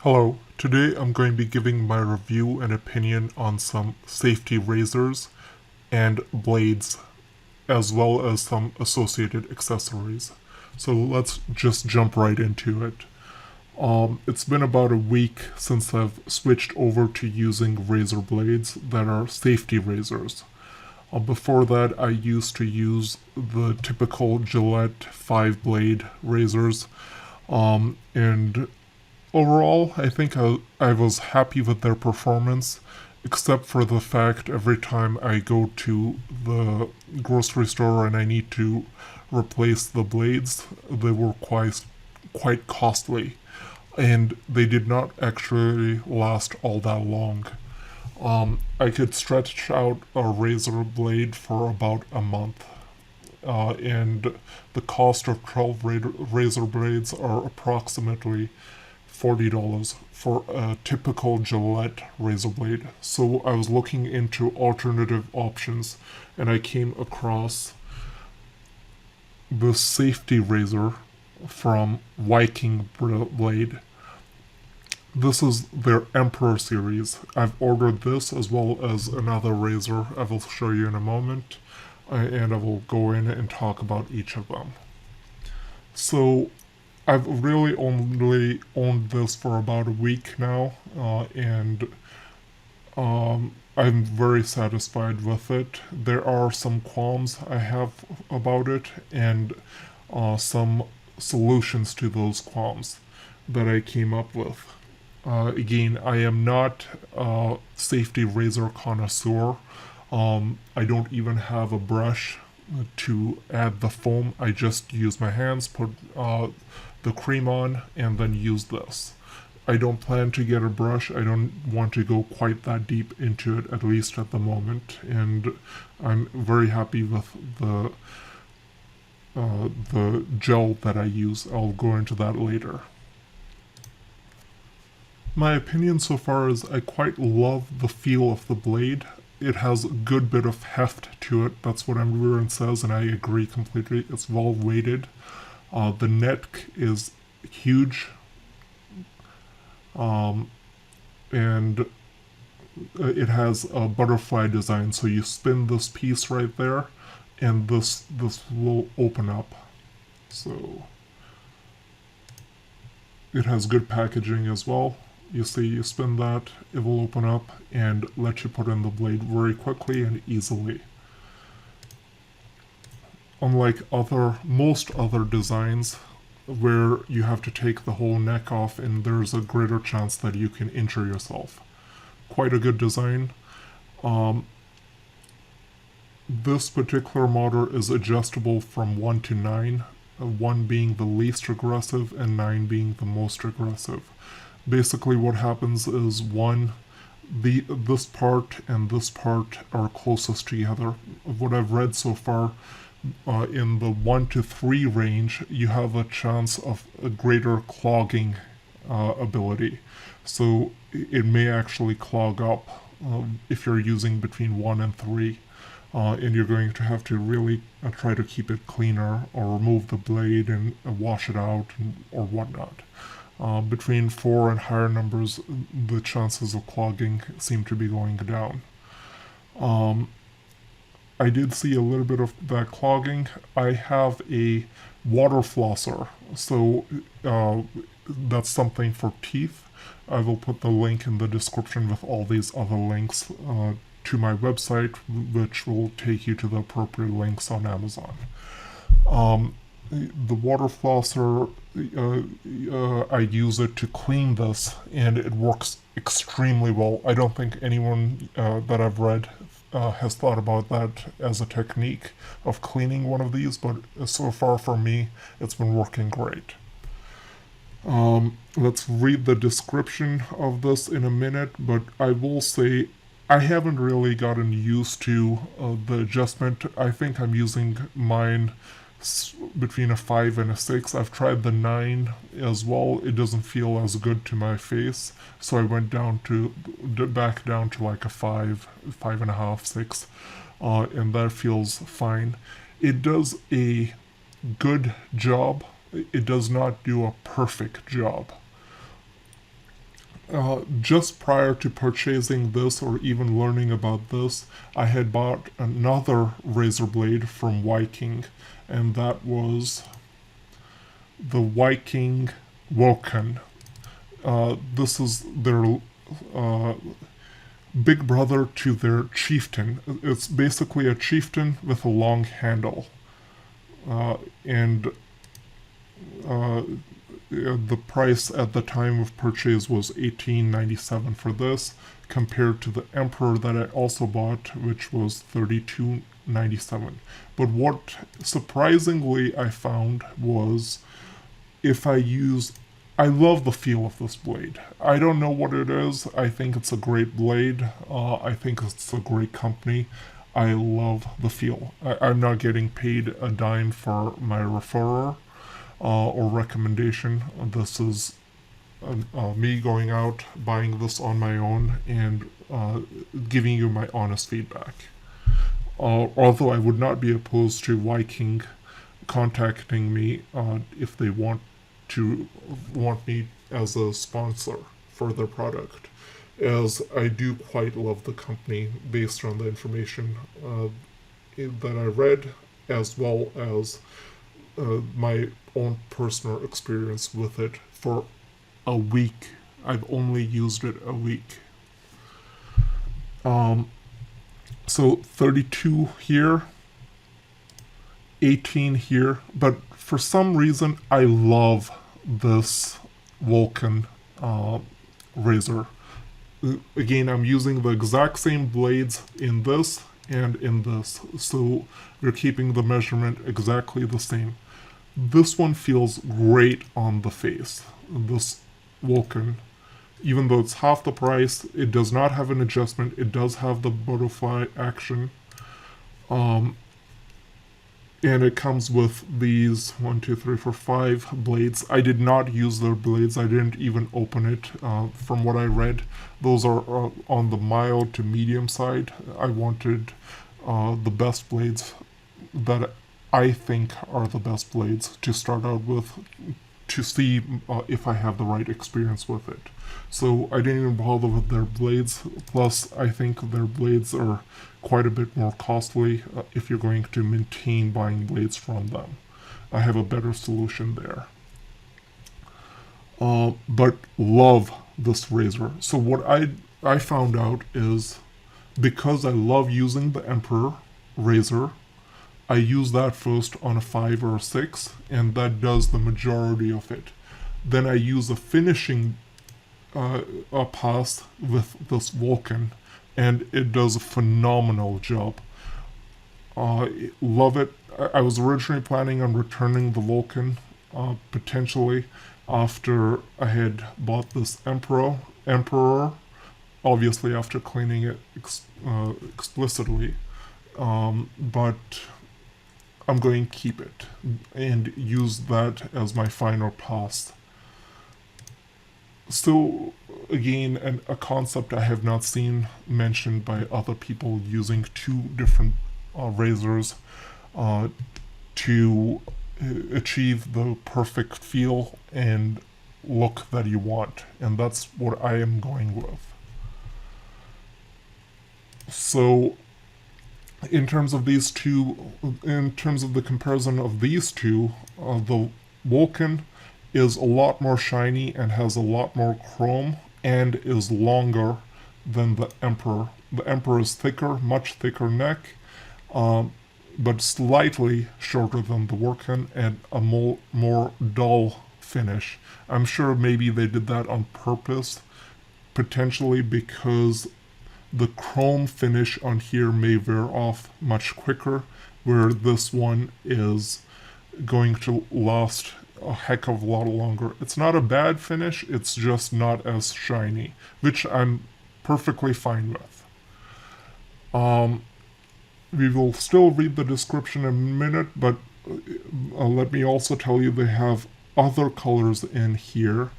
Hello, today I'm going to be giving my review and opinion on some safety razors and blades, as well as some associated accessories. So let's just jump right into it. It's been about a week since I've switched over to using razor blades that are safety razors. Before that, I used to use the typical Gillette 5 blade razors, and overall, I think I was happy with their performance, except for the fact every time I go to the grocery store and I need to replace the blades, they were quite costly, and they did not actually last all that long. I could stretch out a razor blade for about a month, and the cost of 12 razor blades are approximately $40 for a typical Gillette razor blade. So I was looking into alternative options and I came across the safety razor from Viking Blade. This is their Emperor series. I've ordered this as well as another razor I will show you in a moment, and I will go in and talk about each of them. So I've really only owned this for about a week now, and I'm very satisfied with it. There are some qualms I have about it, and some solutions to those qualms that I came up with. Again, I am not a safety razor connoisseur. I don't even have a brush to add the foam. I just use my hands, put the cream on, and then use this. I don't plan to get a brush. I don't want to go quite that deep into it, at least at the moment. And I'm very happy with the gel that I use. I'll go into that later. My opinion so far is I quite love the feel of the blade. It has a good bit of heft to it. That's what everyone says, and I agree completely. It's well weighted. The neck is huge, and it has a butterfly design. So you spin this piece right there, and this will open up. So it has good packaging as well. You see, you spin that, it will open up and let you put in the blade very quickly and easily. Unlike most other designs where you have to take the whole neck off and there's a greater chance that you can injure yourself. Quite a good design. This particular motor is adjustable from 1 to 9, 1 being the least aggressive and 9 being the most aggressive. Basically what happens is this part and this part are closest together. What I've read so far, in the 1 to 3 range, you have a chance of a greater clogging ability. So it may actually clog up if you're using between 1 and 3. And you're going to have to really try to keep it cleaner or remove the blade and wash it out or whatnot. Between 4 and higher numbers, the chances of clogging seem to be going down. I did see a little bit of that clogging. I have a water flosser, so that's something for teeth. I will put the link in the description with all these other links to my website, which will take you to the appropriate links on Amazon. The water flosser, I use it to clean this, and it works extremely well. I don't think anyone that I've read has thought about that as a technique of cleaning one of these, but so far for me, it's been working great. Let's read the description of this in a minute, but I will say I haven't really gotten used to the adjustment. I think I'm using mine between a 5 and a 6. I've tried the 9 as well. It doesn't feel as good to my face, so I went back down to like a 5, 5.5, 6, and that feels fine. It does a good job. It does not do a perfect job. Just prior to purchasing this or even learning about this, I had bought another razor blade from Viking, and that was the Viking Woken. This is their uh, big brother to their chieftain. It's basically a chieftain with a long handle. And the price at the time of purchase was $18.97 for this, compared to the Emperor that I also bought, which was $32.97. But what surprisingly I found was, if I use, I love the feel of this blade. I don't know what it is. I think it's a great blade. I think it's a great company. I love the feel. I'm not getting paid a dime for my referrer or recommendation. This is me going out, buying this on my own, and giving you my honest feedback. Although I would not be opposed to Viking contacting me if they want me as a sponsor for their product, as I do quite love the company based on the information that I read, as well as my own personal experience with it for a week. I've only used it a week. So 32 here, 18 here, but for some reason I love this Vulcan razor. Again, I'm using the exact same blades in this and in this, so we're keeping the measurement exactly the same. This one feels great on the face, this Vulcan. Even though it's half the price, it does not have an adjustment. It does have the butterfly action. And it comes with these 1, 2, 3, 4, 5 blades. I did not use their blades. I didn't even open it. From what I read, those are on the mild to medium side. I wanted the best blades that I think are the best blades to start out with, to see if I have the right experience with it. So I didn't even bother with their blades. Plus, I think their blades are quite a bit more costly if you're going to maintain buying blades from them. I have a better solution there. But love this razor. So what I found out is, because I love using the Emperor razor, I use that first on a 5 or a 6, and that does the majority of it. Then I use a finishing pass with this Vulcan, and it does a phenomenal job. Love it. I was originally planning on returning the Vulcan, potentially, after I had bought this Emperor, obviously after cleaning it explicitly. But I'm going to keep it and use that as my final pass. Still, again, a concept I have not seen mentioned by other people, using two different razors to achieve the perfect feel and look that you want, and that's what I am going with. So in terms of these two, in terms of the comparison of these two, the Vulcan is a lot more shiny and has a lot more chrome and is longer than the Emperor. The Emperor is thicker, much thicker neck, but slightly shorter than the Vulcan, and a more dull finish. I'm sure maybe they did that on purpose, potentially because the chrome finish on here may wear off much quicker, where this one is going to last a heck of a lot longer. It's not a bad finish, it's just not as shiny, which I'm perfectly fine with. We will still read the description in a minute, but let me also tell you they have other colors in here,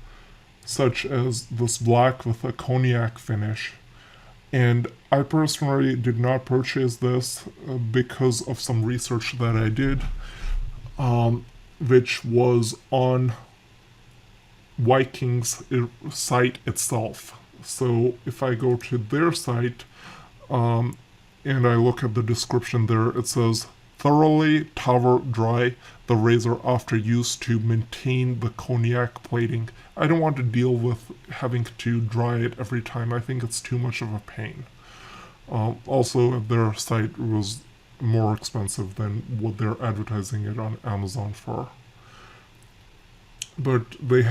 such as this black with a cognac finish. And I personally did not purchase this because of some research that I did, which was on Vikings site itself. So if I go to their site, and I look at the description there, it says thoroughly tower dry the razor after use to maintain the cognac plating. I don't want to deal with having to dry it every time. I think it's too much of a pain. Also, their site was more expensive than what they're advertising it on Amazon for. But they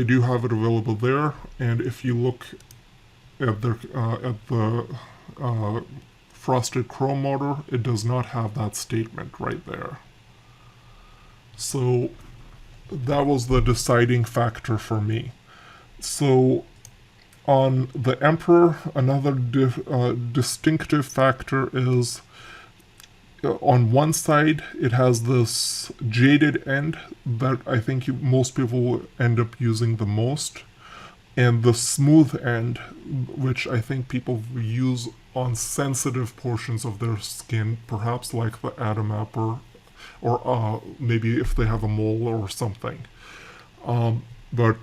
do have it available there, and if you look at the frosted chrome motor, it does not have that statement right there. So that was the deciding factor for me. So on the Emperor, another distinctive factor is on one side it has this jaded end that I think most people will end up using the most, and the smooth end, which I think people use on sensitive portions of their skin, perhaps like the Adamapper, or maybe if they have a mole or something. But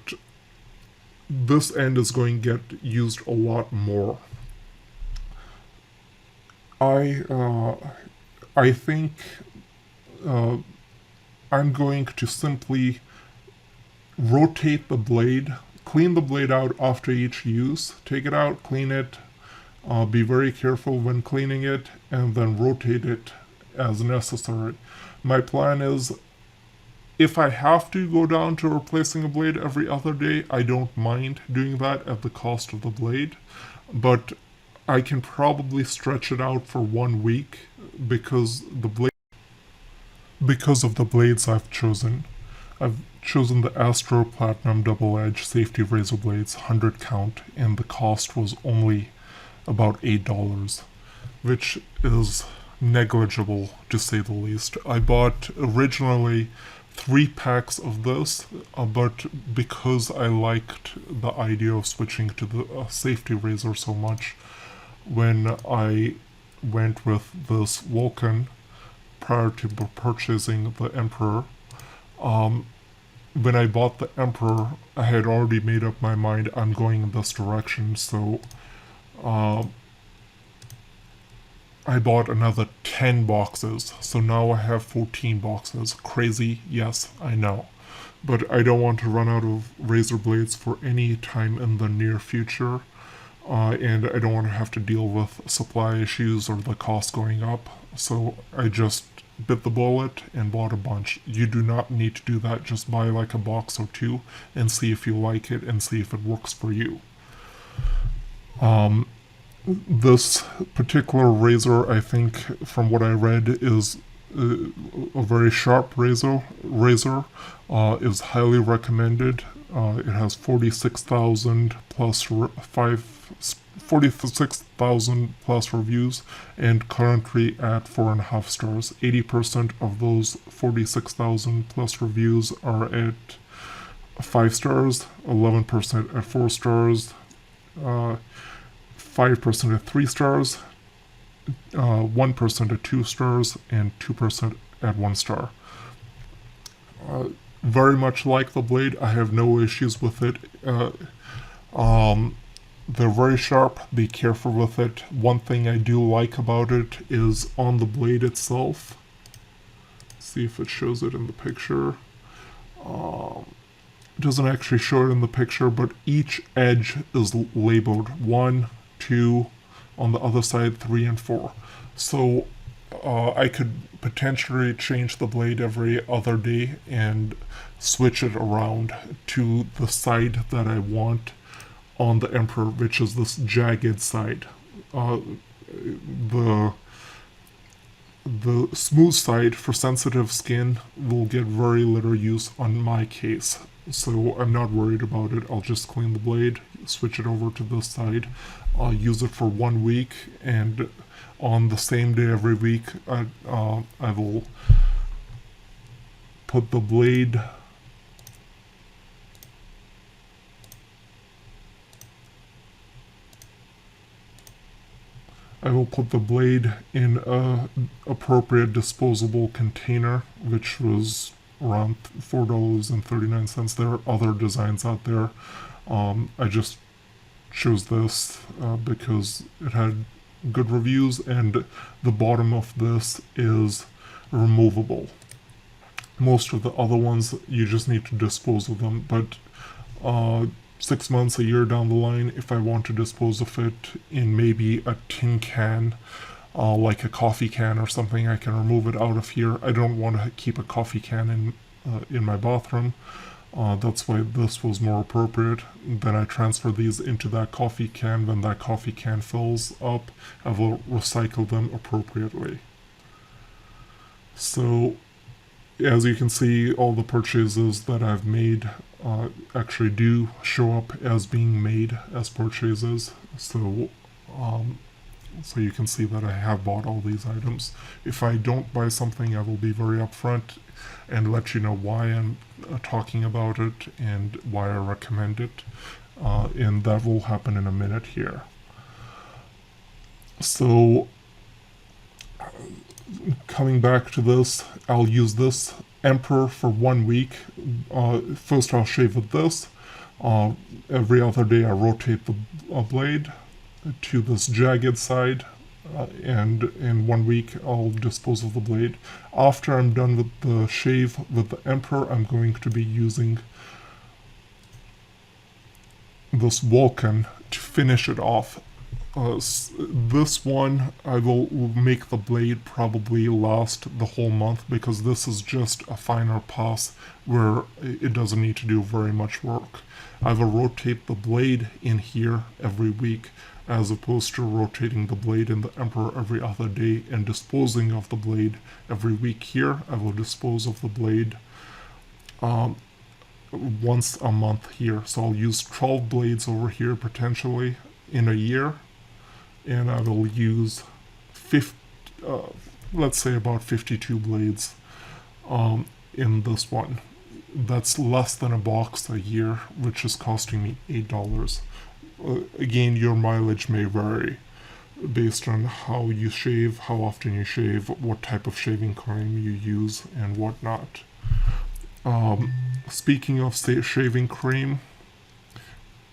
this end is going to get used a lot more. I think I'm going to simply rotate the blade, clean the blade out after each use, take it out, clean it, be very careful when cleaning it, and then rotate it as necessary. My plan is, if I have to go down to replacing a blade every other day, I don't mind doing that at the cost of the blade, but I can probably stretch it out for 1 week because of the blades I've chosen. I've chosen the Astra Platinum Double Edge Safety Razor Blades 100 count, and the cost was only about $8, which is negligible to say the least. I bought originally 3 packs of this, but because I liked the idea of switching to the safety razor so much, when I went with this Vulcan prior to purchasing the Emperor, when I bought the Emperor, I had already made up my mind I'm going in this direction, so I bought another 10 boxes, so now I have 14 boxes. Crazy, yes, I know. But I don't want to run out of razor blades for any time in the near future, and I don't want to have to deal with supply issues or the cost going up, so I just bit the bullet and bought a bunch. You do not need to do that, just buy like a box or 2 and see if you like it and see if it works for you. This particular razor, I think, from what I read, is a very sharp razor. Is highly recommended. It has 46,000 plus 46,000 plus reviews, and currently at 4.5 stars. 80% of those 46,000 plus reviews are at 5 stars, 11% at 4 stars, 5% at 3 stars, 1% at 2 stars, and 2% at 1 star. Very much like the blade, I have no issues with it. They're very sharp, be careful with it. One thing I do like about it is on the blade itself. See if it shows it in the picture. It doesn't actually show it in the picture, but each edge is labeled 1, 2, on the other side 3 and 4. So I could potentially change the blade every other day and switch it around to the side that I want on the Emperor, which is this jagged side. The smooth side for sensitive skin will get very little use on my case, so I'm not worried about it. I'll just clean the blade, switch it over to this side. I'll use it for 1 week, and on the same day every week, I will put the blade in a appropriate disposable container, which was around $4.39. There are other designs out there. I just chose this because it had good reviews, and the bottom of this is removable. Most of the other ones you just need to dispose of them, but 6 months, a year down the line, if I want to dispose of it in maybe a tin can, like a coffee can or something, I can remove it out of here. I don't want to keep a coffee can in my bathroom. That's why this was more appropriate. Then I transfer these into that coffee can. When that coffee can fills up, I will recycle them appropriately. So, as you can see, all the purchases that I've made actually do show up as being made as purchases. So you can see that I have bought all these items. If I don't buy something, I will be very upfront and let you know why I'm talking about it and why I recommend it. And that will happen in a minute here. So, coming back to this, I'll use this Emperor for 1 week. First I'll shave with this. Every other day I rotate the blade to this jagged side, and in 1 week I'll dispose of the blade. After I'm done with the shave with the Emperor, I'm going to be using this Vulcan to finish it off. This one I will make the blade probably last the whole month, because this is just a finer pass where it doesn't need to do very much work. I will rotate the blade in here every week, as opposed to rotating the blade in the Emperor every other day and disposing of the blade every week. Here I will dispose of the blade once a month here. So I'll use 12 blades over here potentially in a year, and I will use let's say about 52 blades in this one. That's less than a box a year, which is costing me $8. Again, your mileage may vary based on how you shave, how often you shave, what type of shaving cream you use, and whatnot. Speaking of shaving cream,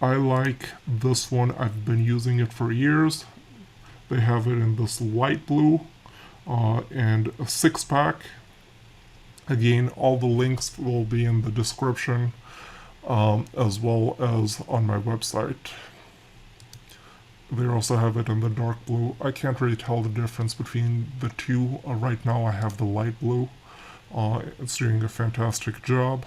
I like this one. I've been using it for years. They have it in this light blue and a 6-pack. Again, all the links will be in the description, as well as on my website. They also have it in the dark blue. I can't really tell the difference between the two. Right now I have the light blue. It's doing a fantastic job.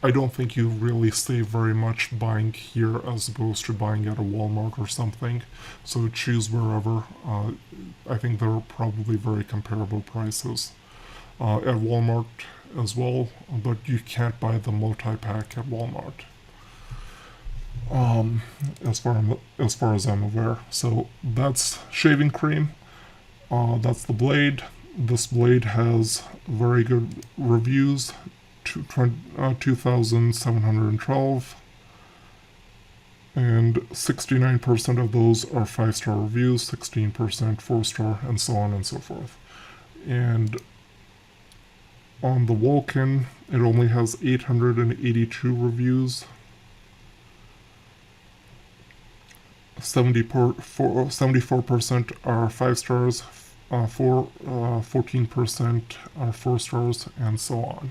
I don't think you really save very much buying here as opposed to buying at a Walmart or something. So choose wherever. I think they're probably very comparable prices. At Walmart as well, but you can't buy the multi-pack at Walmart. As far as I'm aware. So that's shaving cream. That's the blade. This blade has very good reviews. 2,712, and 69% of those are 5-star reviews, 16% 4-star, and so on and so forth. And on the Vulcan, it only has 882 reviews. 74% are 5 stars, 14% are 4 stars, and so on.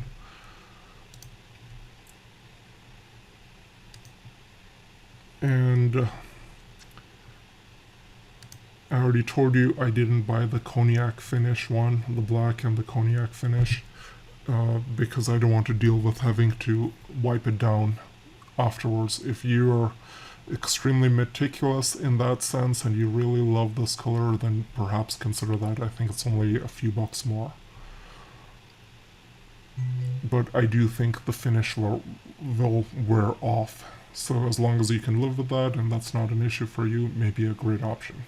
And I already told you I didn't buy the cognac finish one, the black and the cognac finish, because I don't want to deal with having to wipe it down afterwards. If you're extremely meticulous in that sense and you really love this color, then perhaps consider that. I think it's only a few bucks more. But I do think the finish will wear off. So as long as you can live with that and that's not an issue for you, it may be a great option.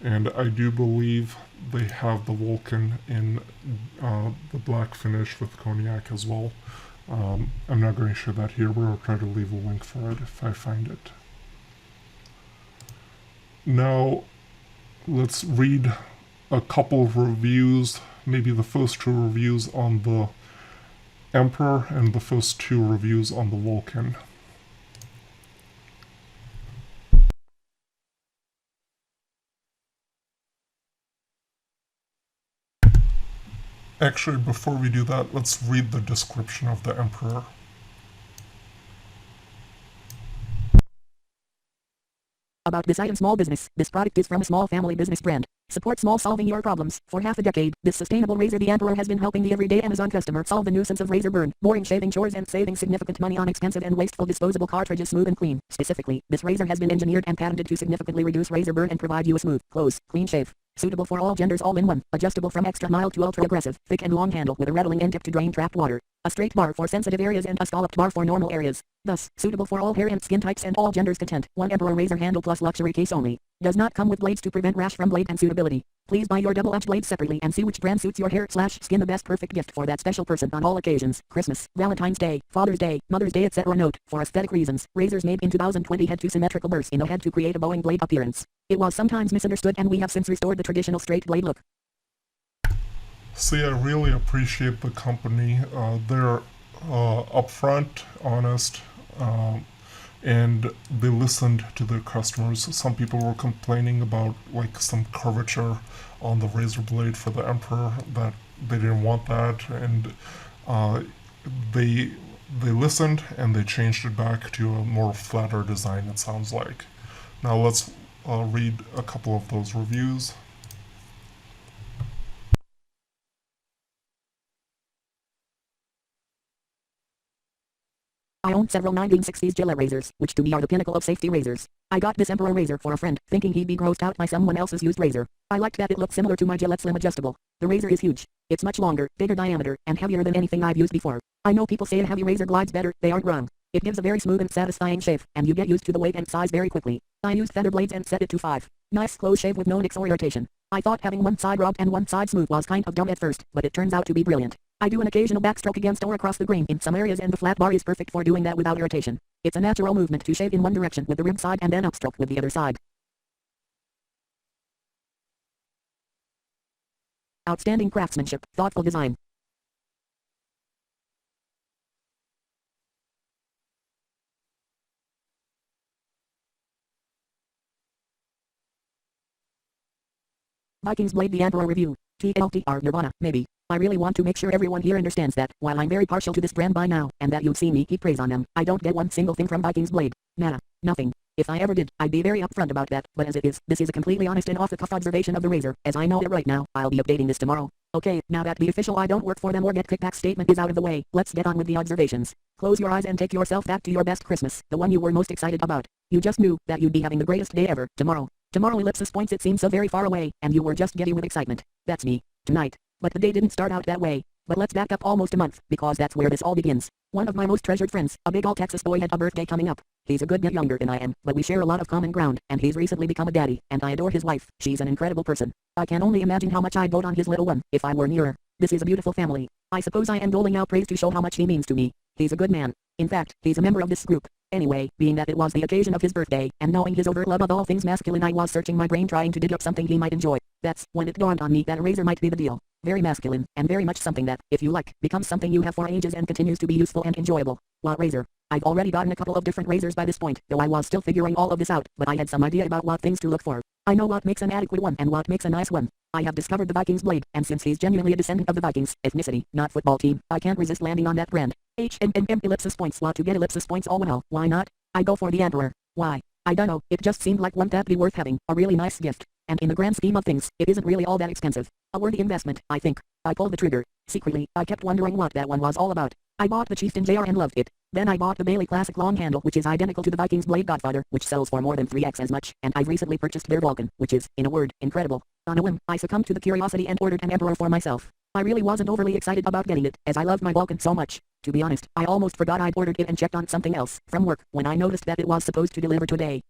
And I do believe they have the Vulcan in the black finish with cognac as well. I'm not going to show that here, but I'll try to leave a link for it if I find it. Now, let's read a couple of reviews, maybe the first two reviews on the Emperor and the first two reviews on the Vulcan. Actually, before we do that, let's read the description of the Emperor. About this item small business. This product is from a small family business brand. Support small solving your problems. For half a decade, this sustainable razor the Emperor has been helping the everyday Amazon customer solve the nuisance of razor burn, boring shaving chores and saving significant money on expensive and wasteful disposable cartridges smooth and clean. Specifically, this razor has been engineered and patented to significantly reduce razor burn and provide you a smooth, close, clean shave. Suitable for all genders all in one, adjustable from extra mild to ultra aggressive, thick and long handle with a rattling end tip to drain trapped water. A straight bar for sensitive areas and a scalloped bar for normal areas. Thus, suitable for all hair and skin types and all genders content. One Emperor razor handle plus luxury case only. Does not come with blades to prevent rash from blade and suitability. Please buy your double-edged blades separately and see which brand suits your hair/skin the best perfect gift for that special person on all occasions. Christmas, Valentine's Day, Father's Day, Mother's Day etc. Note, for aesthetic reasons, razors made in 2020 had two symmetrical burrs in the head to create a bowing blade appearance. It was sometimes misunderstood and we have since restored the traditional straight blade look. See, I really appreciate the company. They're upfront, honest, and they listened to their customers. Some people were complaining about like some curvature on the razor blade for the Emperor, that they didn't want that, and they listened and they changed it back to a more flatter design, it sounds like. Now let's read a couple of those reviews. I own several 1960s Gillette razors, which to me are the pinnacle of safety razors. I got this Emperor razor for a friend, thinking he'd be grossed out by someone else's used razor. I liked that it looked similar to my Gillette Slim Adjustable. The razor is huge. It's much longer, bigger diameter, and heavier than anything I've used before. I know people say a heavy razor glides better, they aren't wrong. It gives a very smooth and satisfying shave, and you get used to the weight and size very quickly. I used feather blades and set it to 5. Nice close shave with no nicks or irritation. I thought having one side rubbed and one side smooth was kind of dumb at first, but it turns out to be brilliant. I do an occasional backstroke against or across the grain in some areas and the flat bar is perfect for doing that without irritation. It's a natural movement to shave in one direction with the rib side and then upstroke with the other side. Outstanding craftsmanship, thoughtful design. Vikings Blade the Emperor Review. TLTR Nirvana, maybe. I really want to make sure everyone here understands that, while I'm very partial to this brand by now, and that you've seen me heap praise on them, I don't get one single thing from Vikings Blade. Nada. Nothing. If I ever did, I'd be very upfront about that, but as it is, this is a completely honest and off-the-cuff observation of the razor. As I know it right now, I'll be updating this tomorrow. Okay, now that the official I don't work for them or get kickback statement is out of the way, let's get on with the observations. Close your eyes and take yourself back to your best Christmas, the one you were most excited about. You just knew that you'd be having the greatest day ever, tomorrow. Tomorrow ellipsis points it seems so very far away, and you were just giddy with excitement. That's me. Tonight. But the day didn't start out that way. But let's back up almost a month, because that's where this all begins. One of my most treasured friends, a big old Texas boy, had a birthday coming up. He's a good bit younger than I am, but we share a lot of common ground, and he's recently become a daddy, and I adore his wife. She's an incredible person. I can only imagine how much I'd dote on his little one, if I were nearer. This is a beautiful family. I suppose I am doling out praise to show how much he means to me. He's a good man. In fact, he's a member of this group. Anyway, being that it was the occasion of his birthday, and knowing his overt love of all things masculine, I was searching my brain trying to dig up something he might enjoy. That's when it dawned on me that a razor might be the deal. Very masculine, and very much something that, if you like, becomes something you have for ages and continues to be useful and enjoyable. What razor? I've already gotten a couple of different razors by this point, though I was still figuring all of this out, but I had some idea about what things to look for. I know what makes an adequate one and what makes a nice one. I have discovered the Vikings Blade, and since he's genuinely a descendant of the Vikings, ethnicity, not football team, I can't resist landing on that brand. ellipsis points. Want to get ellipsis points? Oh well, why not? I go for the Emperor. Why? I dunno, it just seemed like one that'd be worth having, a really nice gift. And in the grand scheme of things, it isn't really all that expensive. A worthy investment, I think. I pulled the trigger. Secretly, I kept wondering what that one was all about. I bought the Chieftain JR and loved it. Then I bought the Bailey Classic Long Handle, which is identical to the Vikings Blade Godfather, which sells for more than 3x as much, and I've recently purchased their Vulcan, which is, in a word, incredible. On a whim, I succumbed to the curiosity and ordered an Emperor for myself. I really wasn't overly excited about getting it, as I loved my Vulcan so much. To be honest, I almost forgot I'd ordered it and checked on something else from work when I noticed that it was supposed to deliver today.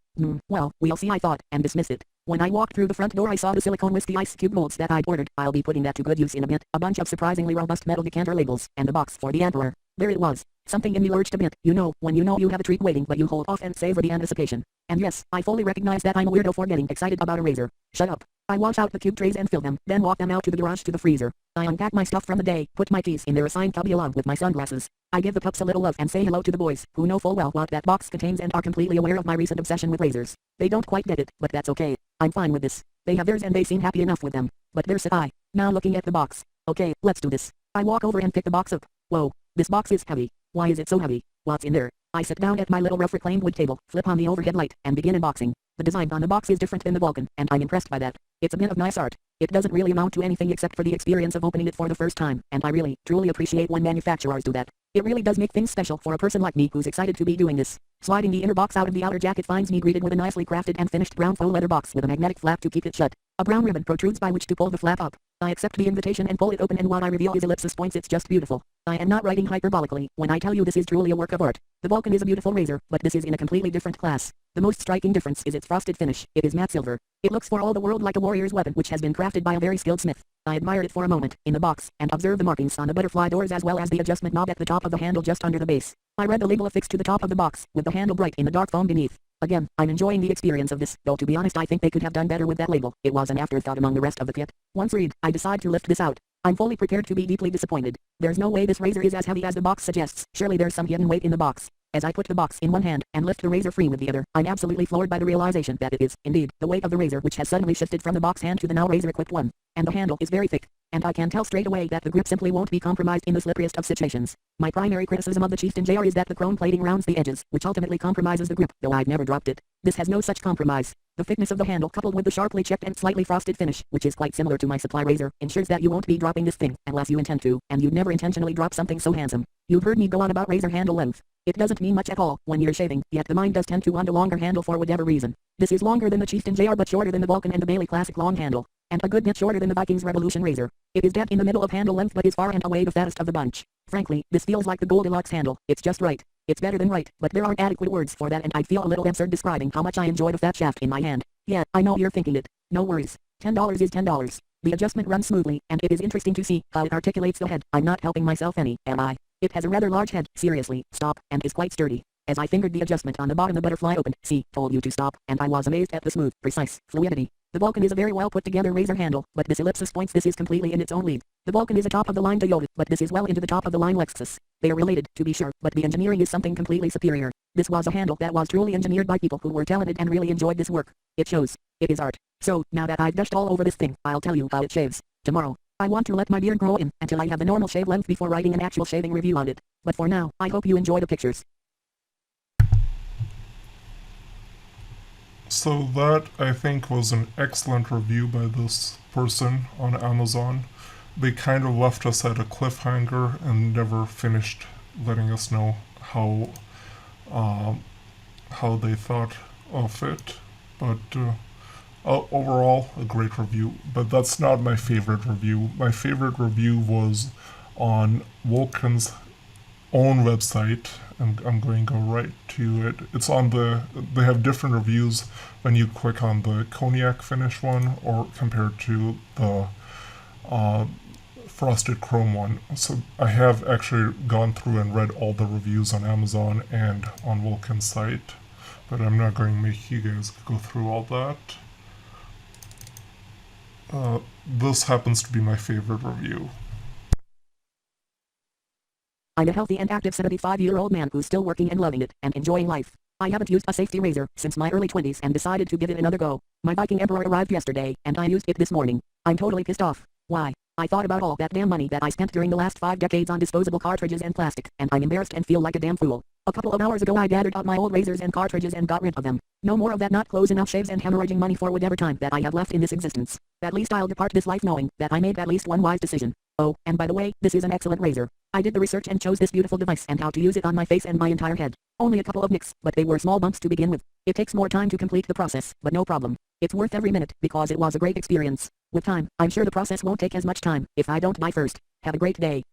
Well, we'll see, I thought, and dismissed it. When I walked through the front door I saw the silicone whiskey ice cube molds that I'd ordered. I'll be putting that to good use in a bit. A bunch of surprisingly robust metal decanter labels, and the box for the Emperor. There it was. Something in me lurched a bit, when you know you have a treat waiting but you hold off and savor the anticipation. And yes, I fully recognize that I'm a weirdo for getting excited about a razor. Shut up. I wash out the cube trays and fill them, then walk them out to the garage to the freezer. I unpack my stuff from the day, put my keys in their assigned cubby along with my sunglasses. I give the pups a little love and say hello to the boys, who know full well what that box contains and are completely aware of my recent obsession with razors. They don't quite get it, but that's okay. I'm fine with this. They have theirs and they seem happy enough with them. But there's I, now looking at the box. Okay, let's do this. I walk over and pick the box up. Whoa, this box is heavy. Why is it so heavy? What's in there? I sit down at my little rough reclaimed wood table, flip on the overhead light, and begin unboxing. The design on the box is different than the Vulcan, and I'm impressed by that. It's a bit of nice art. It doesn't really amount to anything except for the experience of opening it for the first time, and I really, truly appreciate when manufacturers do that. It really does make things special for a person like me who's excited to be doing this. Sliding the inner box out of the outer jacket finds me greeted with a nicely crafted and finished brown faux leather box with a magnetic flap to keep it shut. A brown ribbon protrudes by which to pull the flap up. I accept the invitation and pull it open, and what I reveal is ellipsis points. It's just beautiful. I am not writing hyperbolically when I tell you this is truly a work of art. The Vulcan is a beautiful razor, but this is in a completely different class. The most striking difference is its frosted finish. It is matte silver. It looks for all the world like a warrior's weapon which has been crafted by a very skilled smith. I admired it for a moment, in the box, and observed the markings on the butterfly doors as well as the adjustment knob at the top of the handle just under the base. I read the label affixed to the top of the box, with the handle bright in the dark foam beneath. Again, I'm enjoying the experience of this, though to be honest I think they could have done better with that label. It was an afterthought among the rest of the kit. Once read, I decide to lift this out. I'm fully prepared to be deeply disappointed. There's no way this razor is as heavy as the box suggests. Surely there's some hidden weight in the box. As I put the box in one hand and lift the razor free with the other, I'm absolutely floored by the realization that it is, indeed, the weight of the razor which has suddenly shifted from the box hand to the now razor-equipped one. And the handle is very thick. And I can tell straight away that the grip simply won't be compromised in the slipperiest of situations. My primary criticism of the Chieftain JR is that the chrome plating rounds the edges, which ultimately compromises the grip, though I've never dropped it. This has no such compromise. The thickness of the handle coupled with the sharply checked and slightly frosted finish, which is quite similar to my supply razor, ensures that you won't be dropping this thing, unless you intend to, and you'd never intentionally drop something so handsome. You've heard me go on about razor handle length. It doesn't mean much at all when you're shaving, yet the mind does tend to want a longer handle for whatever reason. This is longer than the Chieftain JR but shorter than the Vulcan and the Bailey Classic long handle, and a good bit shorter than the Vikings Revolution razor. It is dead in the middle of handle length but is far and away the fattest of the bunch. Frankly, this feels like the Goldilocks handle. It's just right. It's better than right, but there aren't adequate words for that, and I'd feel a little absurd describing how much I enjoy the fat shaft in my hand. Yeah, I know you're thinking it. No worries. $10 is $10. The adjustment runs smoothly, and it is interesting to see how it articulates the head. I'm not helping myself any, am I? It has a rather large head, seriously, stop, and is quite sturdy. As I fingered the adjustment on the bottom, the butterfly opened. See, told you to stop, and I was amazed at the smooth, precise fluidity. The Vulcan is a very well put together razor handle, but this ellipsis points, this is completely in its own league. The Vulcan is a top of the line Toyota, but this is well into the top of the line Lexus. They are related, to be sure, but the engineering is something completely superior. This was a handle that was truly engineered by people who were talented and really enjoyed this work. It shows. It is art. So, now that I've gushed all over this thing, I'll tell you how it shaves. Tomorrow, I want to let my beard grow in until I have the normal shave length before writing an actual shaving review on it. But for now, I hope you enjoy the pictures. So that, I think, was an excellent review by this person on Amazon. They kind of left us at a cliffhanger and never finished letting us know how they thought of it. But overall, a great review. But that's not my favorite review. My favorite review was on Vulcan's own website, and I'm going to go right to it. It's on they have different reviews when you click on the cognac finish one or compared to the frosted chrome one. So I have actually gone through and read all the reviews on Amazon and on Vulcan's site, but I'm not going to make you guys go through all that. This happens to be my favorite review. I'm a healthy and active 75-year-old man who's still working and loving it, and enjoying life. I haven't used a safety razor since my early 20s and decided to give it another go. My Viking Emperor arrived yesterday, and I used it this morning. I'm totally pissed off. Why? I thought about all that damn money that I spent during the last 5 decades on disposable cartridges and plastic, and I'm embarrassed and feel like a damn fool. A couple of hours ago I gathered up my old razors and cartridges and got rid of them. No more of that not close enough shaves and hemorrhaging money for whatever time that I have left in this existence. At least I'll depart this life knowing that I made at least one wise decision. Oh, and by the way, this is an excellent razor. I did the research and chose this beautiful device and how to use it on my face and my entire head. Only a couple of nicks, but they were small bumps to begin with. It takes more time to complete the process, but no problem. It's worth every minute because it was a great experience. With time, I'm sure the process won't take as much time if I don't die first. Have a great day.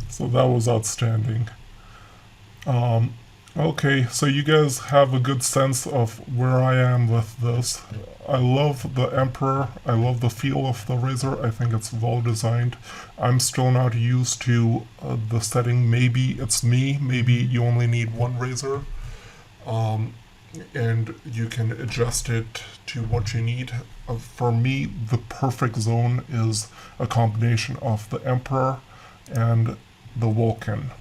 So that was outstanding. Okay, so you guys have a good sense of where I am with this. I love the Emperor. I love the feel of the Razor. I think it's well designed. I'm still not used to the setting. Maybe it's me. Maybe you only need one Razor. And you can adjust it to what you need. For me, the perfect zone is a combination of the Emperor and the Vulcan.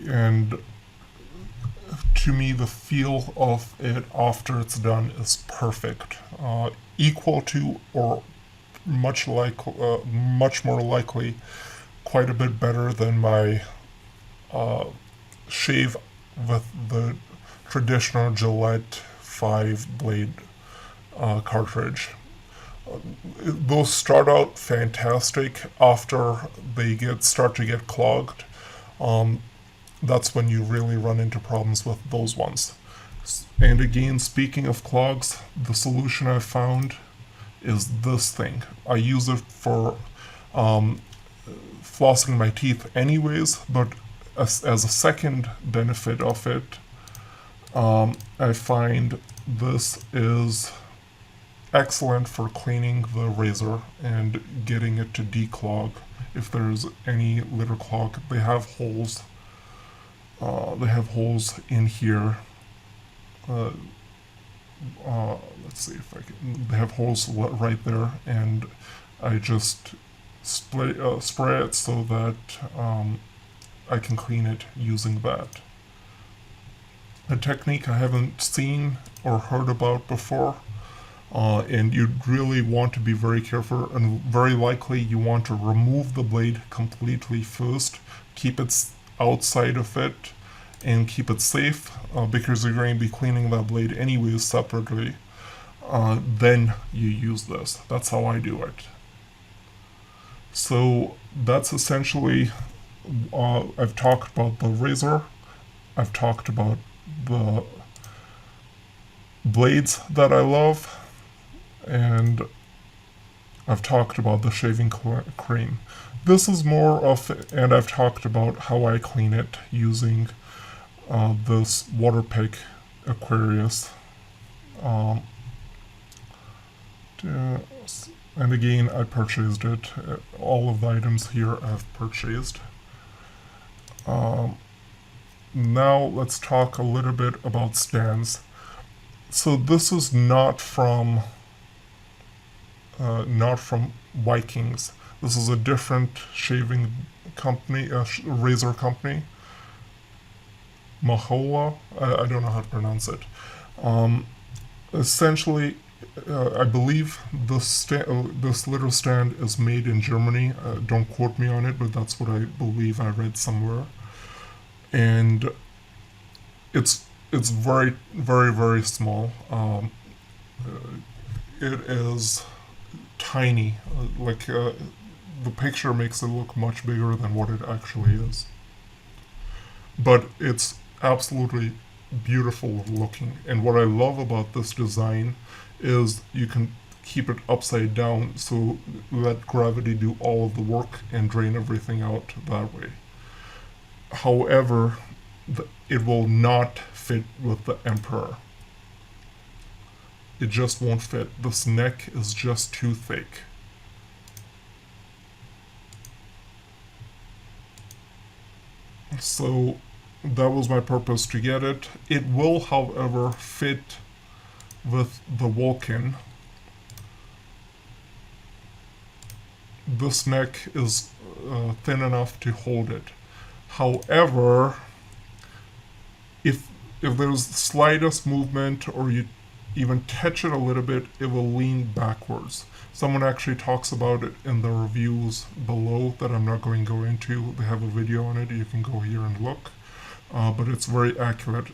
And to me, the feel of it after it's done is perfect. Equal to or much more likely, quite a bit better than my shave with the traditional Gillette 5 blade cartridge. Those start out fantastic. After they start to get clogged, that's when you really run into problems with those ones. And again, speaking of clogs, the solution I've found is this thing. I use it for flossing my teeth anyways, but as a second benefit of it, I find this is excellent for cleaning the razor and getting it to declog if there's any litter clog. They have holes. They have holes in here. Let's see if I can. They have holes right there, and I just spray it so that I can clean it using that. A technique I haven't seen or heard about before, and you'd really want to be very careful, and very likely you want to remove the blade completely first, keep it outside of it, and keep it safe, because you're going to be cleaning that blade anyways separately. Then you use this. That's how I do it. So that's essentially, I've talked about the razor, I've talked about the blades that I love, and I've talked about the shaving cream. This is more of, and I've talked about how I clean it using this Waterpik Aquarius. And again, I purchased it. All of the items here I've purchased. Now let's talk a little bit about stands. So this is not from Vikings. This is a different shaving company, razor company. Mahola, I don't know how to pronounce it. Essentially, I believe this litter stand is made in Germany. Don't quote me on it, but that's what I believe I read somewhere. And it's very, very, very small. It is tiny. The picture makes it look much bigger than what it actually is. But it's absolutely beautiful looking. And what I love about this design is you can keep it upside down, so let gravity do all of the work and drain everything out that way. However, it will not fit with the Emperor. It just won't fit. This neck is just too thick. So that was my purpose to get it. It will, however, fit with the Vulcan. This neck is thin enough to hold it. However, if there's the slightest movement or you even touch it a little bit, it will lean backwards. Someone actually talks about it in the reviews below that I'm not going to go into. They have a video on it. You can go here and look. But it's very accurate.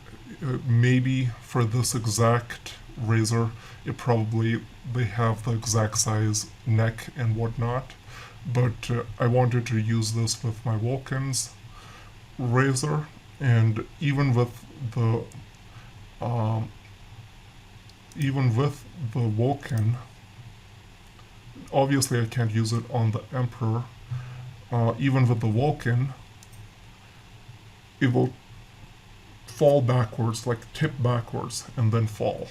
Maybe for this exact razor, they have the exact size neck and whatnot. But I wanted to use this with my Vulcan's razor, and even with the Vulcan, obviously I can't use it on the Emperor. Even with the Vulcan, it will fall backwards, like tip backwards, and then fall.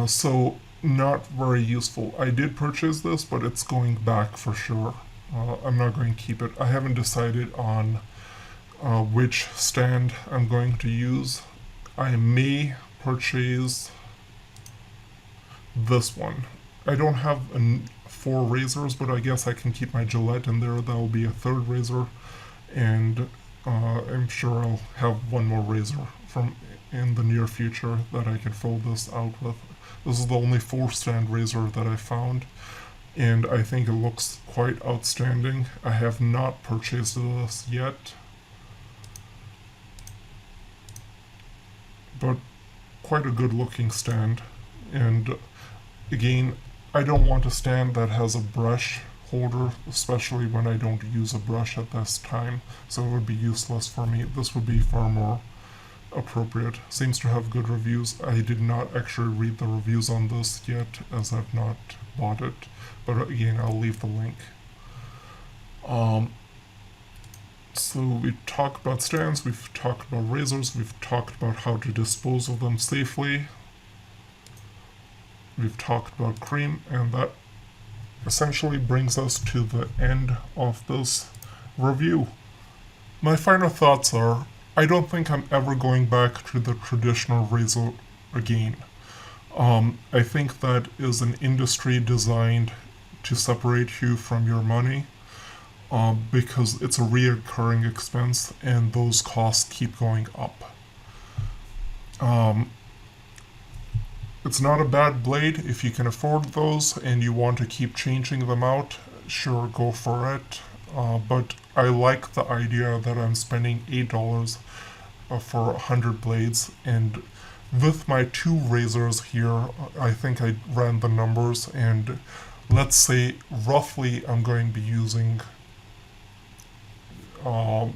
So not very useful. I did purchase this, but it's going back for sure. I'm not going to keep it. I haven't decided on which stand I'm going to use. I may purchase this one. I don't have 4 razors, but I guess I can keep my Gillette in there. That will be a 3rd razor, and I'm sure I'll have one more razor from in the near future that I can fill this out with. This is the only 4-stand razor that I found, and I think it looks quite outstanding. I have not purchased this yet, but quite a good looking stand. And again, I don't want a stand that has a brush holder, especially when I don't use a brush at this time, so it would be useless for me. This would be far more appropriate. Seems to have good reviews. I did not actually read the reviews on this yet, as I've not bought it, but again, I'll leave the link. So we've talked about stands, we've talked about razors, we've talked about how to dispose of them safely, we've talked about cream, and that essentially brings us to the end of this review. My final thoughts are, I don't think I'm ever going back to the traditional razor again. I think that is an industry designed to separate you from your money, because it's a reoccurring expense and those costs keep going up. It's not a bad blade. If you can afford those and you want to keep changing them out, sure, go for it. But I like the idea that I'm spending $8 for 100 blades, and with my 2 razors here, I think I ran the numbers, and let's say roughly I'm going to be using about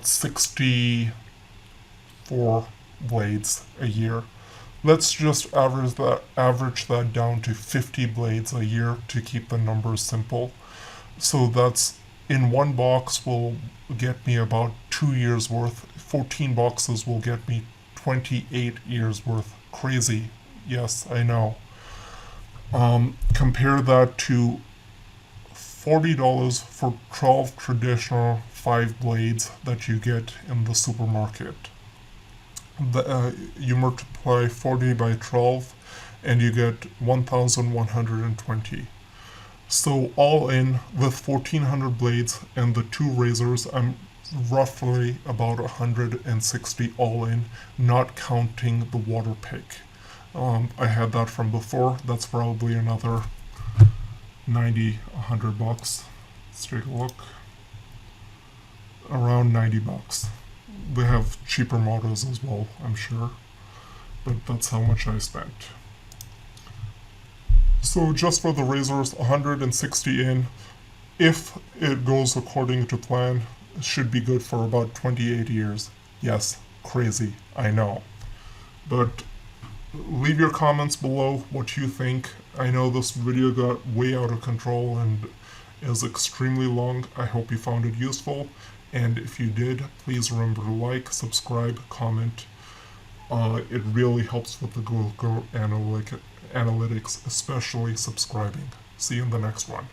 64 blades a year. Let's just average that down to 50 blades a year to keep the numbers simple. So that's in one box will get me about 2 years worth. 14 boxes will get me 28 years worth. Crazy. Yes, I know. Compare that to $40 for 12 traditional 5 blades that you get in the supermarket. You multiply 40 by 12 and you get 1,120. So all in, with 1,400 blades and the 2 razors, I'm roughly about 160 all in, not counting the water pick. I had that from before. That's probably another 90, 100 bucks. Let's take a look. Around 90 bucks. They have cheaper models as well, I'm sure, but that's how much I spent. So just for the razors, 160 in. If it goes according to plan, it should be good for about 28 years. Yes, crazy, I know. But leave your comments below what you think. I know this video got way out of control and is extremely long. I hope you found it useful. And if you did, please remember to like, subscribe, comment. It really helps with the Google analytics, especially subscribing. See you in the next one.